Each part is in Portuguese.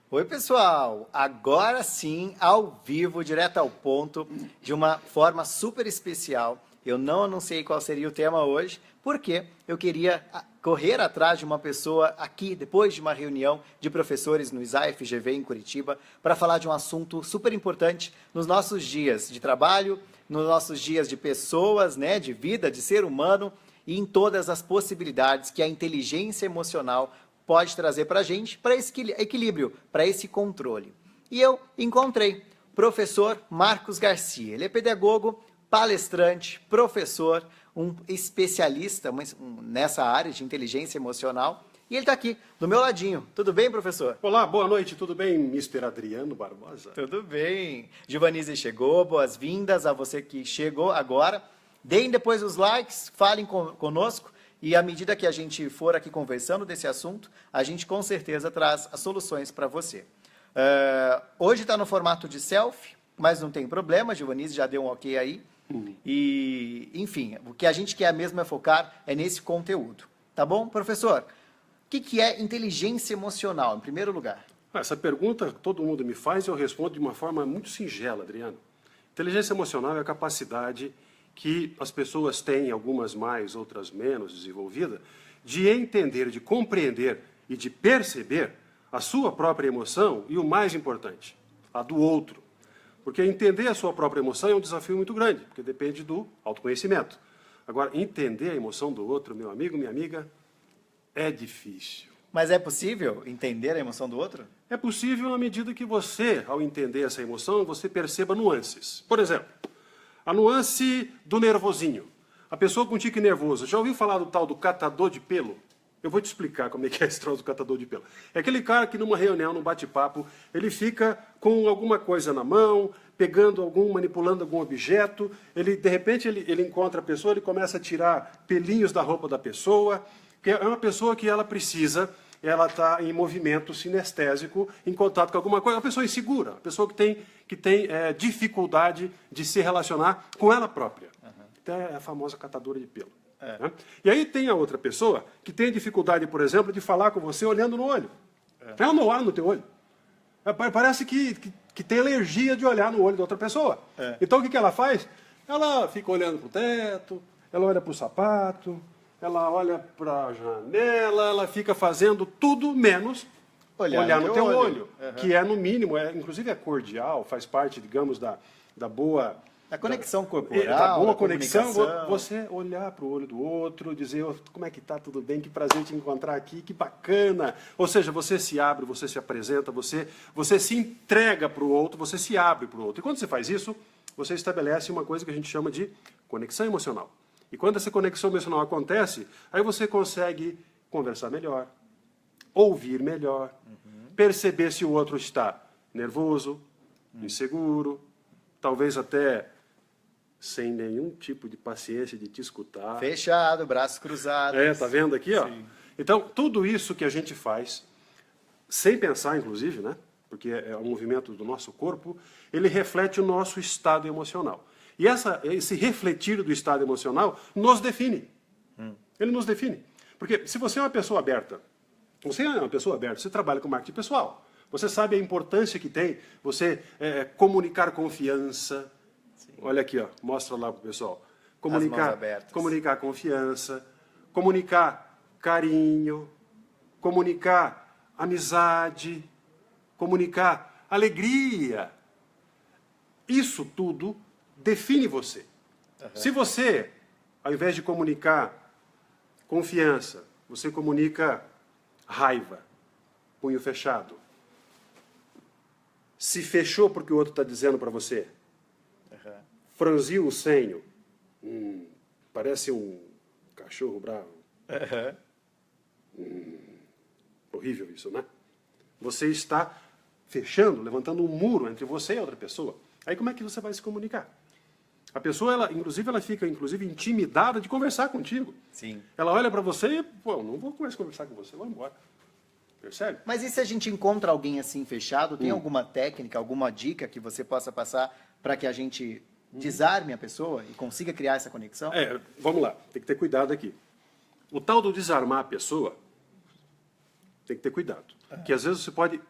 Oi, pessoal! Agora sim, ao vivo, direto ao ponto, de uma forma super especial. Eu não anunciei qual seria o tema hoje, porque eu queria correr atrás de uma pessoa aqui, depois de uma reunião de professores no ISAE-FGV em Curitiba, para falar de um assunto super importante nos nossos dias de trabalho, nos nossos dias de pessoas, né, de vida, de ser humano, e em todas as possibilidades que a inteligência emocional pode trazer para a gente, para esse equilíbrio, para esse controle. E eu encontrei o professor Marcos Garcia. Ele é pedagogo, palestrante, professor, um especialista nessa área de inteligência emocional. E ele está aqui, do meu ladinho. Tudo bem, professor? Olá, boa noite, tudo bem, Mr. Adriano Barbosa? Tudo bem. Giovanise chegou, boas-vindas a você que chegou agora. Deem depois os likes, falem conosco. E à medida que a gente for aqui conversando desse assunto, a gente com certeza traz as soluções para você. Hoje está no formato de selfie, mas não tem problema, a Giovanise já deu um ok aí. E, enfim, o que a gente quer mesmo é focar nesse conteúdo. Tá bom, professor? O que é inteligência emocional, em primeiro lugar? Essa pergunta todo mundo me faz e eu respondo de uma forma muito singela, Adriano. Inteligência emocional é a capacidade que as pessoas têm, algumas mais, outras menos desenvolvida, de entender, de compreender e de perceber a sua própria emoção e o mais importante, a do outro. Porque entender a sua própria emoção é um desafio muito grande, porque depende do autoconhecimento. Agora, entender a emoção do outro, meu amigo, minha amiga, é difícil. Mas é possível entender a emoção do outro? É possível na medida que você, ao entender essa emoção, você perceba nuances. Por exemplo, a nuance do nervosinho. A pessoa com tique nervoso. Já ouviu falar do tal do catador de pelo? Eu vou te explicar como é que é esse troço do catador de pelo. É aquele cara que numa reunião, num bate-papo, ele fica com alguma coisa na mão, manipulando algum objeto, de repente ele encontra a pessoa, ele começa a tirar pelinhos da roupa da pessoa, que é uma pessoa que ela está em movimento sinestésico, em contato com alguma coisa, é uma pessoa insegura, uma pessoa que tem dificuldade de se relacionar com ela própria. Então é a famosa catadora de pelo. Né? E aí tem a outra pessoa que tem dificuldade, por exemplo, de falar com você olhando no olho. Ela não olha no teu olho. Parece que tem alergia de olhar no olho da outra pessoa. Então o que ela faz? Ela fica olhando para o teto, ela olha para o sapato, ela olha para a janela, ela fica fazendo tudo menos olhar no teu olho. Que é, no mínimo, inclusive é cordial, faz parte, digamos, da boa... A conexão corporal, da boa conexão, você olhar para o olho do outro, dizer, como é que está, tudo bem, que prazer te encontrar aqui, que bacana. Ou seja, você se abre, você se apresenta, você se entrega para o outro, você se abre para o outro. E quando você faz isso, você estabelece uma coisa que a gente chama de conexão emocional. E quando essa conexão emocional acontece, aí você consegue conversar melhor, ouvir melhor, perceber se o outro está nervoso, inseguro, talvez até sem nenhum tipo de paciência de te escutar. Fechado, braços cruzados. Tá vendo aqui, ó? Sim. Então, tudo isso que a gente faz, sem pensar, inclusive, né? Porque é um movimento do nosso corpo, ele reflete o nosso estado emocional. E esse refletir do estado emocional nos define. Ele nos define. Porque se você é uma pessoa aberta, você trabalha com marketing pessoal, você sabe a importância que tem você comunicar confiança. Sim. Olha aqui, ó, mostra lá para o pessoal. Comunicar confiança, comunicar carinho, comunicar amizade, comunicar alegria. Isso tudo define você. Se você, ao invés de comunicar confiança, você comunica raiva, punho fechado, se fechou porque o outro está dizendo para você, franziu o senho, parece um cachorro bravo. Horrível isso, né? Você está fechando, levantando um muro entre você e a outra pessoa. Aí como é que você vai se comunicar? A pessoa, ela fica intimidada de conversar contigo. Sim. Ela olha para você e, não vou mais conversar com você, vou embora. Percebe? Mas e se a gente encontra alguém assim fechado, tem alguma técnica, alguma dica que você possa passar para que a gente desarme a pessoa e consiga criar essa conexão? Vamos lá, tem que ter cuidado aqui. O tal do desarmar a pessoa, tem que ter cuidado. Porque às vezes você pode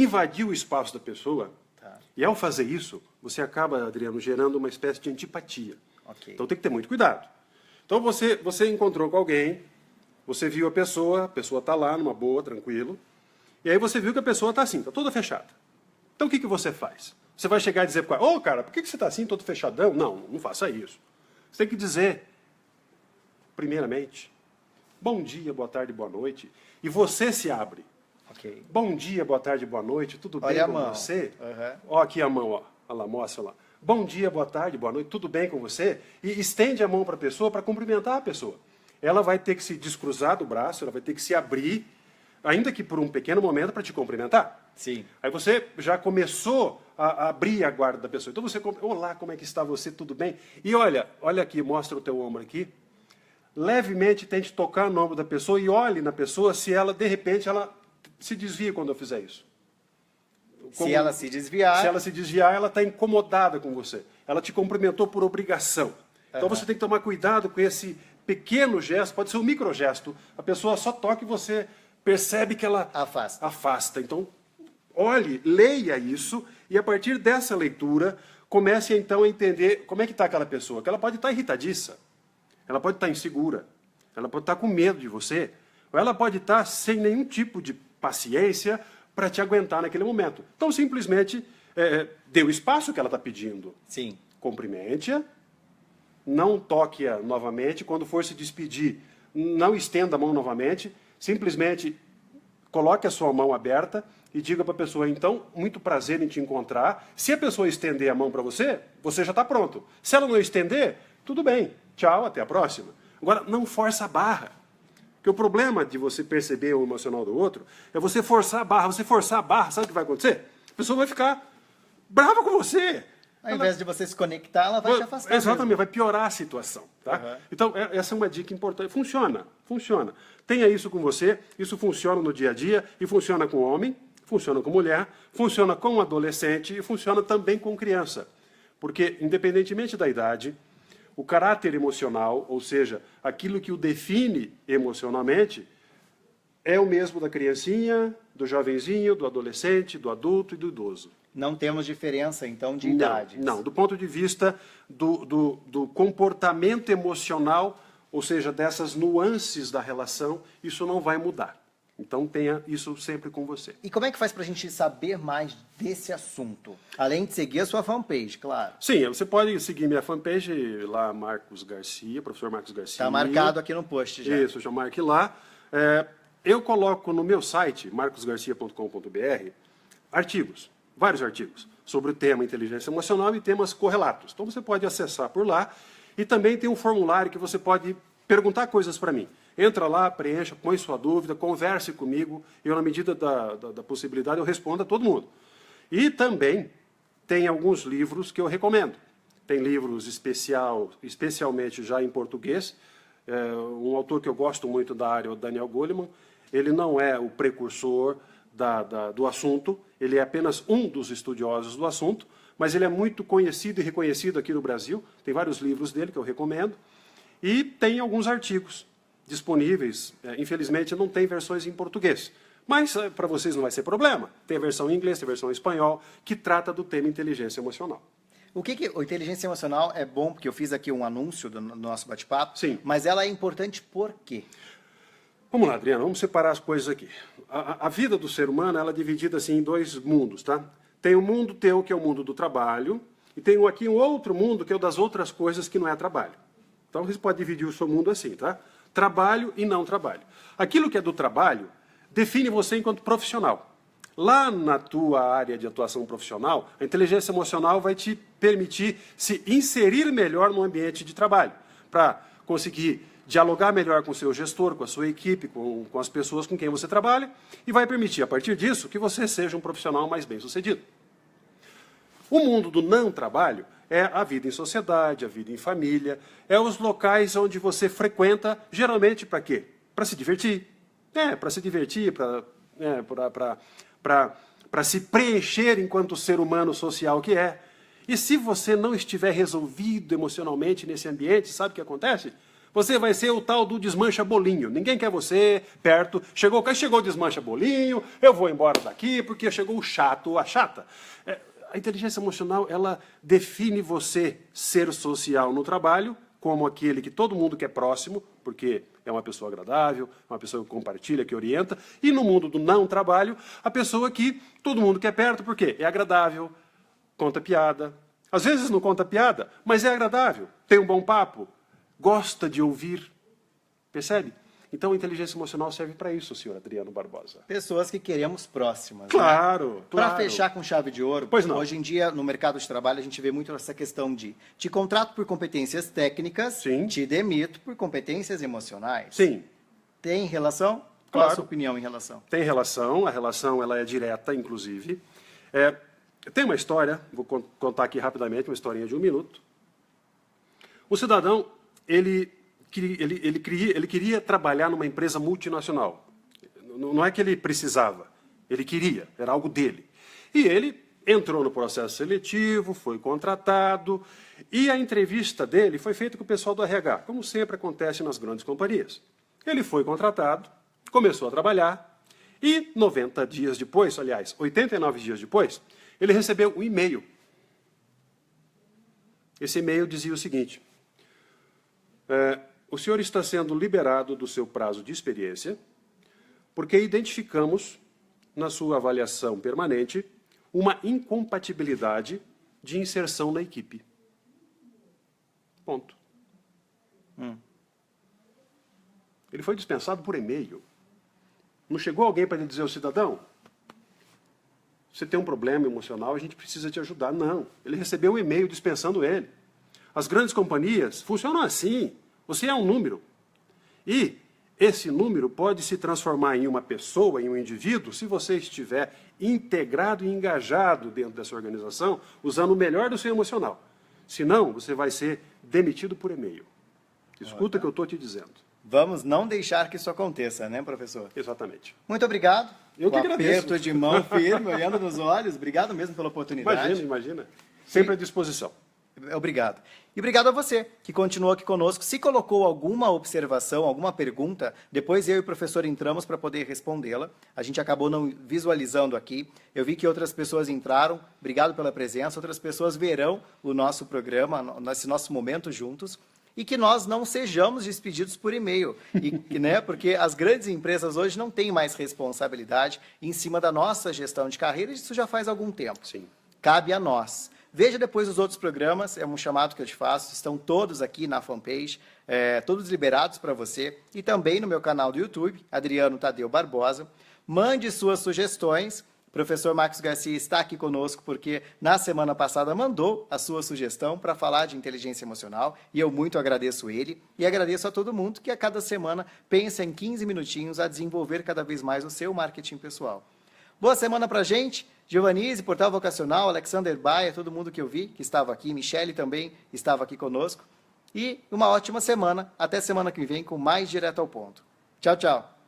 invadir o espaço da pessoa, Tá. e ao fazer isso, você acaba, Adriano, gerando uma espécie de antipatia. Ok. Então tem que ter muito cuidado. Então você encontrou com alguém, você viu a pessoa está lá numa boa, tranquilo, e aí você viu que a pessoa está assim, está toda fechada. Então o que você faz? Você vai chegar e dizer para ela, cara, por que você está assim, todo fechadão? Não, não faça isso. Você tem que dizer, primeiramente, bom dia, boa tarde, boa noite, e você se abre. Ok. Bom dia, boa tarde, boa noite, tudo bem Olha a com mão. você? Uhum. Ó aqui a mão, ó. Olha lá, mostra lá. Bom dia, boa tarde, boa noite, tudo bem com você? E estende a mão para a pessoa para cumprimentar a pessoa. Ela vai ter que se descruzar do braço, ela vai ter que se abrir, ainda que por um pequeno momento, para te cumprimentar. Sim. Aí você já começou a abrir a guarda da pessoa. Então você, olá, como é que está você, tudo bem? E olha aqui, mostra o teu ombro aqui. Levemente tente tocar no ombro da pessoa e olhe na pessoa se ela, de repente, ela se desvia quando eu fizer isso. Se ela se desviar... Se ela se desviar, ela está incomodada com você. Ela te cumprimentou por obrigação. Então você tem que tomar cuidado com esse pequeno gesto, pode ser um microgesto. A pessoa só toca e você percebe que ela afasta. Então, olhe, leia isso e a partir dessa leitura, comece então a entender como é que está aquela pessoa. Que ela pode estar irritadiça, ela pode estar insegura, ela pode estar com medo de você, ou ela pode estar sem nenhum tipo de paciência para te aguentar naquele momento. Então, simplesmente, dê o espaço que ela está pedindo. Sim. Cumprimente-a, não toque-a novamente. Quando for se despedir, não estenda a mão novamente. Simplesmente coloque a sua mão aberta e diga para a pessoa, então, muito prazer em te encontrar. Se a pessoa estender a mão para você, você já está pronto. Se ela não estender, tudo bem. Tchau, até a próxima. Agora, não força a barra. Porque o problema de você perceber o emocional do outro é você forçar a barra. Você forçar a barra, sabe o que vai acontecer? A pessoa vai ficar brava com você. Ao invés de você se conectar, ela vai te afastar. Exatamente, mesmo. vai piorar a situação. Tá? Uhum. Então, essa é uma dica importante. Funciona, funciona. Tenha isso com você, isso funciona no dia a dia, e funciona com homem, funciona com mulher, funciona com adolescente e funciona também com criança. Porque, independentemente da idade, o caráter emocional, ou seja, aquilo que o define emocionalmente, é o mesmo da criancinha, do jovenzinho, do adolescente, do adulto e do idoso. Não temos diferença, então, de idades. Não, do ponto de vista do comportamento emocional, ou seja, dessas nuances da relação, isso não vai mudar. Então tenha isso sempre com você. E como é que faz para a gente saber mais desse assunto? Além de seguir a sua fanpage, claro. Sim, você pode seguir minha fanpage lá, Marcos Garcia, professor Marcos Garcia. Está marcado aqui no post já. Isso, já marque lá. Eu coloco no meu site, marcosgarcia.com.br, artigos, vários artigos, sobre o tema inteligência emocional e temas correlatos. Então você pode acessar por lá e também tem um formulário que você pode perguntar coisas para mim. Entra lá, preencha, põe sua dúvida, converse comigo, e eu, na medida da possibilidade, eu respondo a todo mundo. E também tem alguns livros que eu recomendo. Tem livros especialmente já em português. Um autor que eu gosto muito da área é o Daniel Goleman. Ele não é o precursor do assunto, ele é apenas um dos estudiosos do assunto, mas ele é muito conhecido e reconhecido aqui no Brasil. Tem vários livros dele que eu recomendo. E tem alguns artigos disponíveis. Infelizmente, não tem versões em português. Mas, para vocês, não vai ser problema. Tem a versão em inglês, tem a versão em espanhol, que trata do tema inteligência emocional. O inteligência emocional é bom, porque eu fiz aqui um anúncio do nosso bate-papo. Sim. Mas ela é importante por quê? Vamos lá, Adriano, vamos separar as coisas aqui. A vida do ser humano ela é dividida assim, em dois mundos, tá? Tem o mundo teu, que é o mundo do trabalho, e tem aqui um outro mundo, que é o das outras coisas que não é trabalho. Então, você pode dividir o seu mundo assim, tá? Trabalho e não trabalho. Aquilo que é do trabalho define você enquanto profissional. Lá na tua área de atuação profissional, a inteligência emocional vai te permitir se inserir melhor no ambiente de trabalho, para conseguir dialogar melhor com o seu gestor, com a sua equipe, com as pessoas com quem você trabalha, e vai permitir, a partir disso, que você seja um profissional mais bem-sucedido. O mundo do não trabalho é a vida em sociedade, a vida em família, é os locais onde você frequenta, geralmente para quê? Para se divertir. Para se divertir, para se preencher enquanto ser humano social que é. E se você não estiver resolvido emocionalmente nesse ambiente, sabe o que acontece? Você vai ser o tal do desmancha bolinho. Ninguém quer você perto. Chegou o desmancha bolinho, eu vou embora daqui porque chegou o chato, a chata. A inteligência emocional, ela define você ser social no trabalho como aquele que todo mundo quer próximo, porque é uma pessoa agradável, uma pessoa que compartilha, que orienta. E no mundo do não trabalho, a pessoa que todo mundo quer perto, porque é agradável, conta piada. Às vezes não conta piada, mas é agradável, tem um bom papo, gosta de ouvir. Percebe? Então a inteligência emocional serve para isso, senhor Adriano Barbosa. Pessoas que queremos próximas. Claro, né? claro. Para fechar com chave de ouro, Pois não. Hoje em dia, no mercado de trabalho, a gente vê muito essa questão de te contrato por competências técnicas, Sim. te demito por competências emocionais. Sim. Tem relação? Qual Claro. a sua opinião em relação? Tem relação, a relação ela é direta, inclusive. Tem uma história, vou contar aqui rapidamente, uma historinha de 1 minuto. O cidadão, ele queria trabalhar numa empresa multinacional. Não é que ele precisava, ele queria, era algo dele. E ele entrou no processo seletivo, foi contratado, e a entrevista dele foi feita com o pessoal do RH, como sempre acontece nas grandes companhias. Ele foi contratado, começou a trabalhar, e 90 dias depois, aliás, 89 dias depois, ele recebeu um e-mail. Esse e-mail dizia o seguinte: o senhor está sendo liberado do seu prazo de experiência, porque identificamos, na sua avaliação permanente, uma incompatibilidade de inserção na equipe. Ponto. Ele foi dispensado por e-mail. Não chegou alguém para lhe dizer ao cidadão: você tem um problema emocional, a gente precisa te ajudar. Não. Ele recebeu um e-mail dispensando ele. As grandes companhias funcionam assim. Você é um número. E esse número pode se transformar em uma pessoa, em um indivíduo, se você estiver integrado e engajado dentro dessa organização, usando o melhor do seu emocional. Senão, você vai ser demitido por e-mail. Escuta o que eu estou te dizendo. Vamos não deixar que isso aconteça, né, professor? Exatamente. Muito obrigado. Eu que Um agradeço. aperto de mão firme, olhando nos olhos. Obrigado mesmo pela oportunidade. Imagina. Sempre à disposição. Obrigado. E obrigado a você que continuou aqui conosco. Se colocou alguma observação, alguma pergunta, depois eu e o professor entramos para poder respondê-la. A gente acabou não visualizando aqui. Eu vi que outras pessoas entraram. Obrigado pela presença. Outras pessoas verão o nosso programa, esse nosso momento juntos. E que nós não sejamos despedidos por e-mail, né? Porque as grandes empresas hoje não têm mais responsabilidade em cima da nossa gestão de carreira, isso já faz algum tempo. Sim. Cabe a nós. Veja depois os outros programas, é um chamado que eu te faço, estão todos aqui na fanpage, todos liberados para você, e também no meu canal do YouTube, Adriano Tadeu Barbosa. Mande suas sugestões. O professor Marcos Garcia está aqui conosco porque na semana passada mandou a sua sugestão para falar de inteligência emocional e eu muito agradeço ele e agradeço a todo mundo que a cada semana pensa em 15 minutinhos a desenvolver cada vez mais o seu marketing pessoal. Boa semana para a gente. Giovanise, Portal Vocacional, Alexander Baia, todo mundo que eu vi que estava aqui, Michele também estava aqui conosco. E uma ótima semana. Até semana que vem com mais Direto ao Ponto. Tchau, tchau.